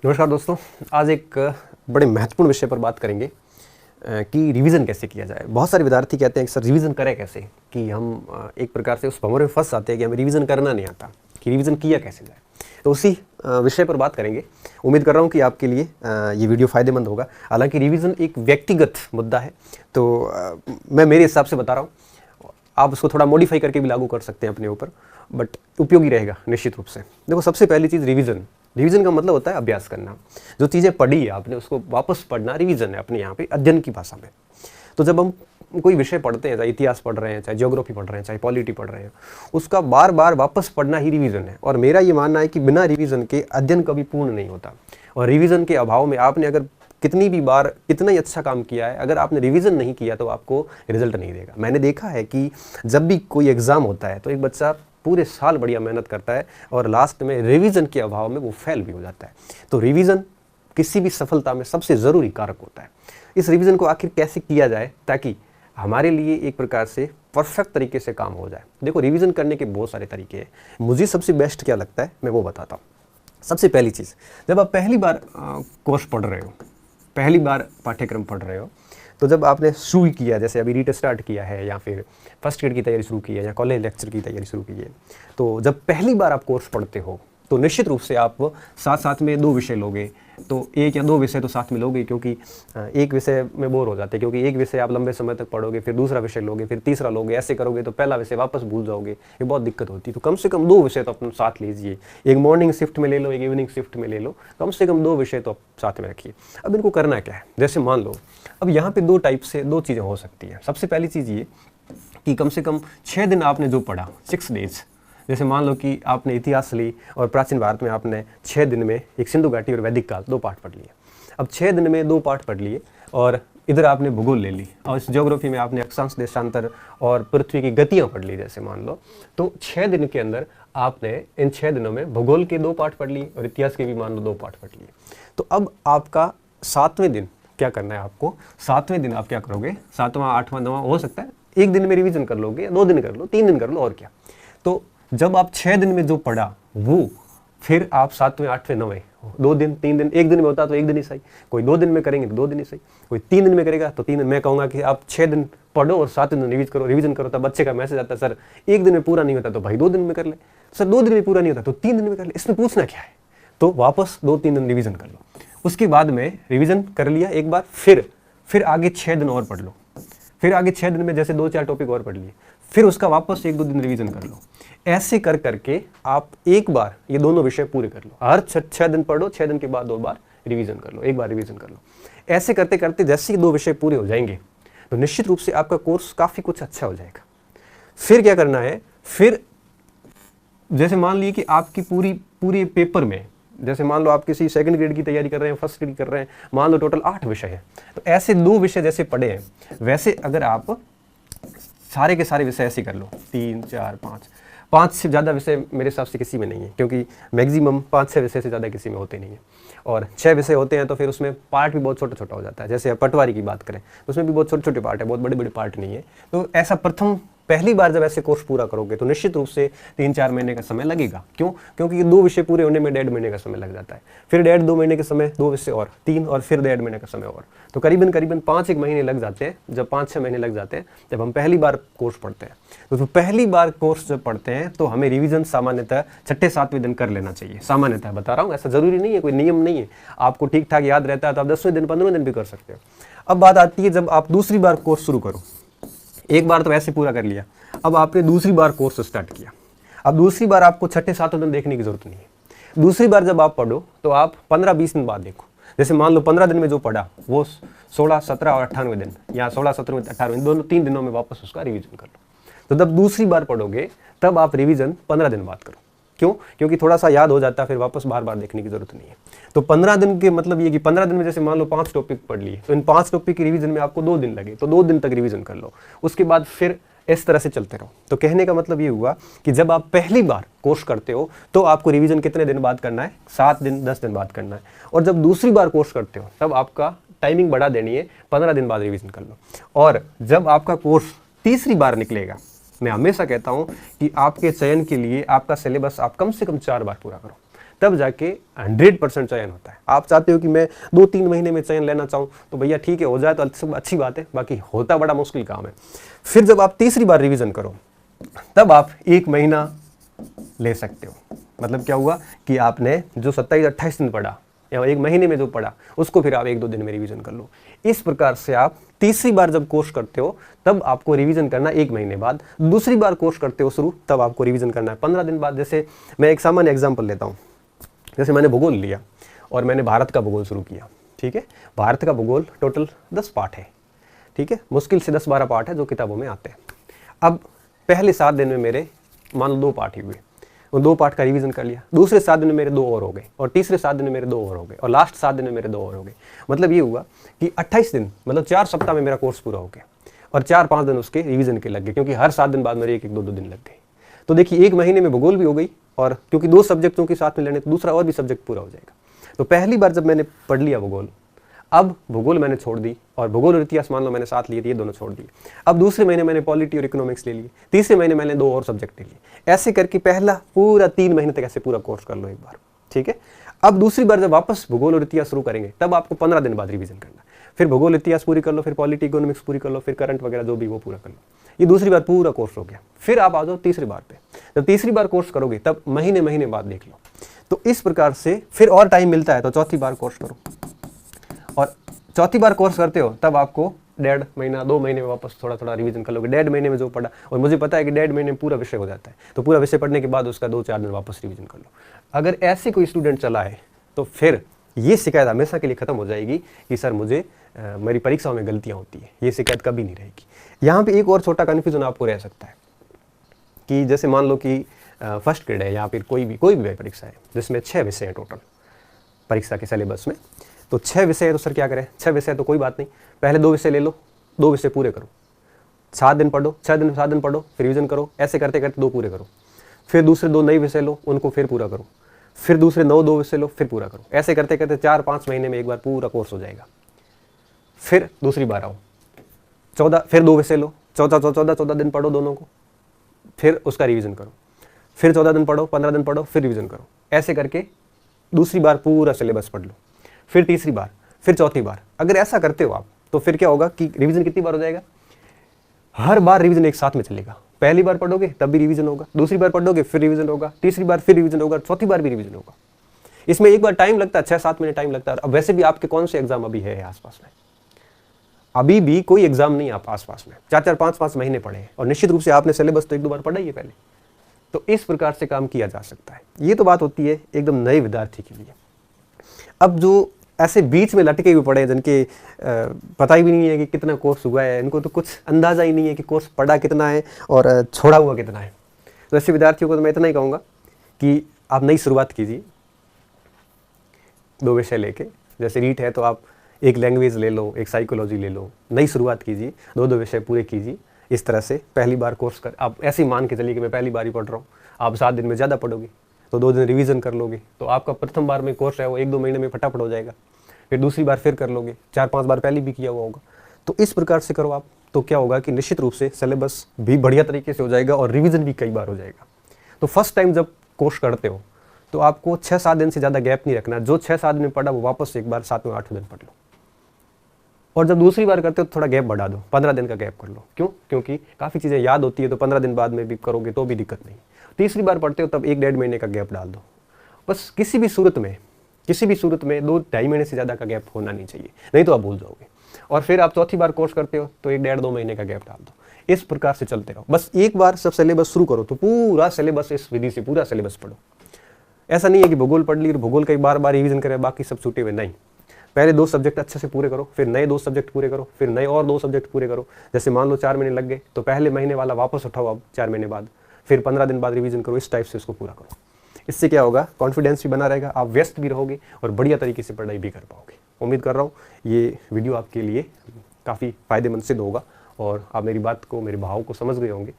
नमस्कार दोस्तों। आज एक बड़े महत्वपूर्ण विषय पर बात करेंगे कि रिवीजन कैसे किया जाए। बहुत सारे विद्यार्थी कहते हैं कि सर रिवीजन करें कैसे, कि हम एक प्रकार से उस भंवर में फंस जाते हैं कि हमें रिवीजन करना नहीं आता, कि रिवीजन किया कैसे जाए। तो उसी विषय पर बात करेंगे। उम्मीद कर रहा हूँ कि आपके लिए ये वीडियो फ़ायदेमंद होगा। हालांकि रिवीजन एक व्यक्तिगत मुद्दा है, तो मैं मेरे हिसाब से बता रहा हूँ। आप उसको थोड़ा मॉडिफाई करके भी लागू कर सकते हैं अपने ऊपर, बट उपयोगी रहेगा निश्चित रूप से। देखो, सबसे पहली चीज़ रिवीजन का मतलब होता है अभ्यास करना। जो चीज़ें पढ़ी है आपने उसको वापस पढ़ना रिवीजन है, अपने यहाँ पे अध्ययन की भाषा में। तो जब हम कोई विषय पढ़ते हैं, चाहे इतिहास पढ़ रहे हैं, चाहे ज्योग्राफी पढ़ रहे हैं, चाहे पॉलिटी पढ़ रहे हैं, उसका बार बार वापस पढ़ना ही रिवीजन है। और मेरा ये मानना है कि बिना रिवीजन के अध्ययन कभी पूर्ण नहीं होता। और रिवीजन के अभाव में आपने अगर कितनी भी बार कितना ही अच्छा काम किया है, अगर आपने रिवीजन नहीं किया तो आपको रिजल्ट नहीं देगा। मैंने देखा है कि जब भी कोई एग्ज़ाम होता है तो एक बच्चा पूरे साल बढ़िया मेहनत करता है और लास्ट में रिवीजन के अभाव में वो फेल भी हो जाता है। तो रिवीजन किसी भी सफलता में सबसे ज़रूरी कारक होता है। इस रिवीजन को आखिर कैसे किया जाए ताकि हमारे लिए एक प्रकार से परफेक्ट तरीके से काम हो जाए। देखो, रिवीजन करने के बहुत सारे तरीके हैं। मुझे सबसे बेस्ट क्या लगता है मैं वो बताता हूँ। सबसे पहली चीज़, जब आप पहली बार कोर्स पढ़ रहे हो, पहली बार पाठ्यक्रम पढ़ रहे हो, तो जब आपने शुरू किया, जैसे अभी रीट स्टार्ट किया है या फिर फर्स्ट ग्रेड की तैयारी शुरू की है या कॉलेज लेक्चर की तैयारी शुरू की है, तो जब पहली बार आप कोर्स पढ़ते हो तो निश्चित रूप से आप साथ साथ में दो विषय लोगे। तो एक या दो विषय तो साथ में लोगे, क्योंकि एक विषय में बोर हो जाते हैं। क्योंकि एक विषय आप लंबे समय तक पढ़ोगे, फिर दूसरा विषय लोगे, फिर तीसरा लोगे, ऐसे करोगे तो पहला विषय वापस भूल जाओगे, ये बहुत दिक्कत होती है। तो कम से कम दो विषय तो अपने साथ लीजिए। एक मॉर्निंग शिफ्ट में ले लो, एक इवनिंग शिफ्ट में ले लो, कम से कम दो विषय तो साथ में रखिए। अब इनको करना क्या है, जैसे मान लो अब यहाँ पे दो टाइप से दो चीज़ें हो सकती हैं। सबसे पहली चीज़ ये कि कम से कम 6 दिन आपने जो पढ़ा, 6 डेज, जैसे मान लो कि आपने इतिहास ली और प्राचीन भारत में आपने 6 दिन में एक सिंधु घाटी और वैदिक काल दो पाठ पढ़ लिए। अब 6 दिन में दो पाठ पढ़ लिए और इधर आपने भूगोल ले ली और इस ज्योग्राफी में आपने अक्षांश देशांतर और पृथ्वी की गतियाँ पढ़ ली, जैसे मान लो। तो 6 दिन के अंदर आपने इन 6 दिनों में भूगोल के दो पाठ पढ़ लिए और इतिहास के भी मान लो दो पाठ पढ़ लिए। तो अब आपका 7वें दिन क्या करना है आपको। 7वें दिन आप क्या करोगे, 7वां 8वां 9वां हो सकता है एक दिन में रिवीजन कर लोगे, या 2 दिन कर लो, 3 दिन कर लो, और क्या। तो जब आप 6 दिन में जो पढ़ा वो फिर आप 7वें 8वें 9वें 2 दिन 3 दिन, एक दिन में होता तो एक दिन ही सही, कोई 2 दिन में करेंगे तो 2 दिन ही सही, कोई 3 दिन में करेगा तो 3 दिन। मैं कहूँगा कि आप 6 दिन पढ़ो और 7वें दिन रिवीजन करो। तब बच्चे का मैसेज आता है, सर एक दिन में पूरा नहीं होता तो भाई 2 दिन में कर ले, सर 2 दिन में पूरा नहीं होता तो 3 दिन में कर ले। इसमें पूछना क्या है। तो वापस 2-3 दिन रिवीजन कर लो। उसके बाद में रिवीजन कर लिया एक बार, फिर आगे 6 दिन और पढ़ लो। फिर आगे 6 दिन में जैसे 2-4 टॉपिक और पढ़ लिए, फिर उसका वापस 1-2 दिन रिवीजन कर लो। ऐसे कर करके आप एक बार ये दोनों विषय पूरे कर लो। हर 6 दिन पढ़ो, 6 दिन के बाद 2 बार रिवीजन कर लो, एक बार रिवीजन कर लो। ऐसे करते करते जैसे ही 2 विषय पूरे हो जाएंगे तो निश्चित रूप से आपका कोर्स काफ़ी कुछ अच्छा हो जाएगा। फिर क्या करना है, फिर जैसे मान लीजिए कि आपकी पूरी पेपर में, जैसे मान लो आप किसी सेकंड ग्रेड की तैयारी कर रहे हैं, फर्स्ट ग्रेड कर रहे हैं, मान लो टोटल 8 विषय हैं, तो ऐसे 2 विषय जैसे पढ़े हैं वैसे अगर आप सारे के सारे विषय ऐसे कर लो, 3 4 5 से ज़्यादा विषय मेरे हिसाब से किसी में नहीं है, क्योंकि मैक्सिमम 5-6 विषय से ज़्यादा किसी में होते नहीं है। और 6 विषय होते हैं तो फिर उसमें पार्ट भी बहुत छोटा छोटा हो जाता है। जैसे पटवारी की बात करें तो उसमें भी बहुत छोटे छोटे पार्ट है, बहुत बड़े बड़े पार्ट नहीं है। तो ऐसा पहली बार जब ऐसे कोर्स पूरा करोगे तो निश्चित रूप से 3-4 महीने का समय लगेगा। क्यों? क्योंकि ये 2 विषय पूरे होने में 1.5 महीने का समय लग जाता है, फिर 1.5-2 महीने का समय, 2 विषय और 3, और फिर 1.5 महीने का समय और, तो करीबन 5-1 महीने लग जाते हैं। जब 5-6 महीने लग जाते हैं जब हम पहली बार कोर्स पढ़ते हैं, तो पहली बार कोर्स जब पढ़ते हैं तो हमें रिवीजन सामान्यतः 6-7वें दिन कर लेना चाहिए। सामान्यतः बता रहा हूँ, ऐसा जरूरी नहीं है, कोई नियम नहीं है। आपको ठीक ठाक याद रहता है तो आप 10वें दिन 15वें दिन भी कर सकते हो। अब बात आती है जब आप दूसरी बार कोर्स शुरू करो। एक बार तो ऐसे पूरा कर लिया, अब आपने दूसरी बार कोर्स स्टार्ट किया। अब दूसरी बार आपको 6-7 दिन देखने की जरूरत नहीं है। दूसरी बार जब आप पढ़ो तो आप 15-20 दिन बाद देखो। जैसे मान लो 15 दिन में जो पढ़ा वो 16, 17 और 98वें दिन, या 16, 17, 18वें दोनों 3 दिनों में वापस उसका रिवीजन कर लो। तो जब दूसरी बार पढ़ोगे तब आप रिवीजन 15 दिन बाद करो। क्यों? क्योंकि थोड़ा सा याद हो जाता है, फिर वापस बार बार देखने की जरूरत नहीं है। तो 15 दिन के मतलब ये कि 15 दिन में जैसे मान लो 5 टॉपिक पढ़ लिए, तो इन 5 टॉपिक की रिवीजन में आपको 2 दिन लगे, तो 2 दिन तक रिवीजन कर लो। उसके बाद फिर इस तरह से चलते रहो। तो कहने का मतलब ये हुआ कि जब आप पहली बार कोर्स करते हो तो आपको रिवीजन कितने दिन बाद करना है, 7 दिन 10 दिन बाद करना है। और जब दूसरी बार कोर्स करते हो तब आपका टाइमिंग बढ़ा देनी है, 15 दिन बाद रिवीजन कर लो। और जब आपका कोर्स तीसरी बार निकलेगा, मैं हमेशा कहता हूं कि आपके चयन के लिए आपका सिलेबस आप कम से कम 4 बार पूरा करो। तब जाके 100% चयन होता है। आप चाहते हो कि मैं 2-3 महीने में चयन लेना चाहूँ, तो भैया ठीक है, हो जाए तो अच्छी बात है, बाकी होता बड़ा मुश्किल काम है। फिर जब आप तीसरी बार रिवीजन करो तब आप 1 महीना ले सकते हो। मतलब क्या हुआ कि आपने जो 27-28 दिन पढ़ा या 1 महीने में जो पढ़ा उसको फिर आप 1-2 दिन में रिवीजन कर लो। इस प्रकार से आप तीसरी बार जब कोर्स करते हो तब आपको रिवीजन करना 1 महीने बाद, दूसरी बार कोर्स करते हो शुरू तब आपको रिवीजन करना है 15 दिन बाद। जैसे मैं एक सामान्य एग्जाम्पल लेता हूँ, जैसे मैंने भूगोल लिया और मैंने भारत का भूगोल शुरू किया, ठीक है। भारत का भूगोल टोटल 10 पार्ट है, ठीक है, मुश्किल से 10-12 पार्ट है जो किताबों में आते हैं। अब पहले 7 दिन में मेरे मान लो 2 पार्ट ही हुए, उन 2 पार्ट का रिवीजन कर लिया, दूसरे 7 दिन में मेरे 2 और हो गए, और तीसरे 7 दिन में मेरे 2 और हो गए, और लास्ट 7 दिन में मेरे 2 और हो गए। मतलब ये हुआ कि 28 दिन, मतलब 4 सप्ताह में मेरा कोर्स पूरा हो गया, और 4-5 दिन उसके रिवीजन के लग गए, क्योंकि हर 7 दिन बाद मेरे 1-2 दिन लग गए। तो देखिए 1 महीने में भूगोल भी हो गई, और क्योंकि 2 सब्जेक्टों के साथ में लेने तो दूसरा और भी सब्जेक्ट पूरा हो जाएगा। तो पहली बार जब मैंने पढ़ लिया भूगोल, अब भूगोल मैंने छोड़ दी, और भूगोल और इतिहास मान लो मैंने साथ लिए थे, ये दोनों छोड़ दिए। अब दूसरे महीने मैंने पॉलिटी और इकोनॉमिक्स ले लिए, तीसरे महीने मैंने 2 और सब्जेक्ट ले लिए। ऐसे करके पहला पूरा 3 महीने तक ऐसे पूरा कोर्स कर लो एक बार, ठीक है। अब दूसरी बार जब वापस भूगोल और इतिहास शुरू करेंगे तब आपको 15 दिन बाद रिवीजन करना है। फिर भूगोल इतिहास पूरी कर लो, फिर पॉलिटी इकोनॉमिक्स पूरी कर लो, फिर करंट वगैरह जो भी वो पूरा कर लो। ये दूसरी बार पूरा कोर्स हो गया। फिर आप आ जाओ तीसरी बार पे। जब तीसरी बार कोर्स करोगे तब महीने बाद देख लो। तो इस प्रकार से फिर और टाइम मिलता है तो चौथी बार कोर्स करो, और चौथी बार कोर्स करते हो तब आपको 1.5 महीना 2 महीने में वापस थोड़ा थोड़ा रिवीजन कर लोगे। 1.5 महीने में जो पढ़ा, और मुझे पता है कि 1.5 महीने में पूरा विषय हो जाता है, तो पूरा विषय पढ़ने के बाद उसका 2-4 दिन वापस रिवीजन कर लो। अगर ऐसे कोई स्टूडेंट चला है तो फिर ये शिकायत हमेशा के लिए खत्म हो जाएगी कि सर मुझे मेरी परीक्षाओं में गलतियां होती है। ये शिकायत कभी नहीं रहेगी। यहाँ पे एक और छोटा कन्फ्यूजन आपको रह सकता है कि जैसे मान लो कि फर्स्ट ग्रेड है या फिर कोई भी परीक्षा है जिसमें 6 विषय हैं टोटल परीक्षा के सिलेबस में, तो 6 विषय है तो सर क्या करें, 6 विषय तो कोई बात नहीं, पहले 2 विषय ले लो, 2 विषय पूरे करो, 7 दिन पढ़ो, 7 दिन पढ़ो, फिर रिवीजन करो, ऐसे करते करते 2 पूरे करो। फिर दूसरे 2 नए विषय लो, उनको फिर पूरा करो, फिर दूसरे 2 विषय लो, फिर पूरा करो। ऐसे करते करते 4-5 महीने में एक बार पूरा कोर्स हो जाएगा। फिर दूसरी बार आओ, 14, फिर 2 विषय लो, 14 दिन पढ़ो दोनों को, फिर उसका रिवीजन करो, फिर 14 दिन पढ़ो, 15 दिन पढ़ो, फिर रिवीजन करो। ऐसे करके दूसरी बार पूरा सिलेबस पढ़ लो, फिर तीसरी बार, फिर चौथी बार। अगर ऐसा करते हो आप तो फिर क्या होगा कि रिवीजन कितनी बार हो जाएगा, हर बार रिवीजन एक साथ में चलेगा। पहली बार पढ़ोगे तब भी रिवीजन होगा, दूसरी बार पढ़ोगे फिर रिवीजन होगा, तीसरी बार फिर रिवीजन होगा, चौथी बार भी रिवीजन होगा। इसमें एक बार टाइम लगता है, 6-7 महीने टाइम लगता है। अब वैसे भी आपके कौन से एग्जाम अभी है आसपास में, अभी भी कोई एग्जाम नहीं आप आसपास में, 4-4, 5-5 महीने पढ़े हैं, और निश्चित रूप से आपने सिलेबस तो 1-2 बार पढ़ा ही है पहले। तो इस प्रकार से काम किया जा सकता है। ये तो बात होती है एकदम नए विद्यार्थी के लिए। अब जो ऐसे बीच में लटके हुए पड़े हैं जिनके पता ही भी नहीं है कि कितना कोर्स हुआ है, इनको तो कुछ अंदाज़ा ही नहीं है कि कोर्स पढ़ा कितना है और छोड़ा हुआ कितना है, तो ऐसे विद्यार्थियों को तो मैं इतना ही कहूँगा कि आप नई शुरुआत कीजिए 2 विषय लेके। जैसे रीट है तो आप एक लैंग्वेज ले लो, एक साइकोलॉजी ले लो, नई शुरुआत कीजिए, 2 विषय पूरे कीजिए। इस तरह से पहली बार कोर्स कर, आप ऐसे ही मान के चलिए कि मैं पहली बार ही पढ़ रहा हूँ, आप 7 दिन में ज़्यादा पढ़ोगे तो 2 दिन रिवीजन कर लोगे, तो आपका प्रथम बार में कोर्स है वो 1-2 महीने में फटाफट हो जाएगा। फिर दूसरी बार फिर कर लोगे, 4-5 बार पहले भी किया हुआ होगा। तो इस प्रकार से करो आप, तो क्या होगा कि निश्चित रूप से सिलेबस भी बढ़िया तरीके से हो जाएगा और रिवीजन भी कई बार हो जाएगा। तो फर्स्ट टाइम जब कोर्स करते हो तो आपको 6-7 दिन से ज़्यादा गैप नहीं रखना। जो 6-7 दिन पढ़ा वो वापस एक बार 7-8 दिन पढ़ लो, और जब दूसरी बार करते हो तो थोड़ा गैप बढ़ा दो, 15 दिन का गैप कर लो। क्यों? क्योंकि काफ़ी चीज़ें याद होती है, तो 15 दिन बाद में भी करोगे तो भी दिक्कत नहीं। तीसरी बार पढ़ते हो तब 1-1.5 महीने का गैप डाल दो बस। किसी भी सूरत में 2-2.5 महीने से ज़्यादा का गैप होना नहीं चाहिए, नहीं तो आप भूल जाओगे। और फिर आप चौथी बार कोर्स करते हो तो 1-1.5-2 महीने का गैप डाल दो। इस प्रकार से चलते रहो। बस एक बार सब सिलेबस शुरू करो तो पूरा सिलेबस, इस विधि से पूरा सिलेबस पढ़ो। ऐसा नहीं है कि भूगोल पढ़ ली और भूगोल का बार बार रिवीजन करें, बाकी सब छूटे हुए नहीं। पहले 2 सब्जेक्ट अच्छे से पूरे करो, फिर नए 2 सब्जेक्ट पूरे करो, फिर नए और 2 सब्जेक्ट पूरे करो। जैसे मान लो 4 महीने लग गए तो पहले महीने वाला वापस उठाओ अब 4 महीने बाद, फिर 15 दिन बाद रिवीजन करो। इस टाइप से उसको पूरा करो। इससे क्या होगा, कॉन्फिडेंस भी बना रहेगा, आप व्यस्त भी रहोगे और बढ़िया तरीके से पढ़ाई भी कर पाओगे। उम्मीद कर रहा हूँ ये वीडियो आपके लिए काफ़ी फ़ायदेमंद सिद्ध होगा और आप मेरी बात को, मेरे भाव को समझ गए होंगे।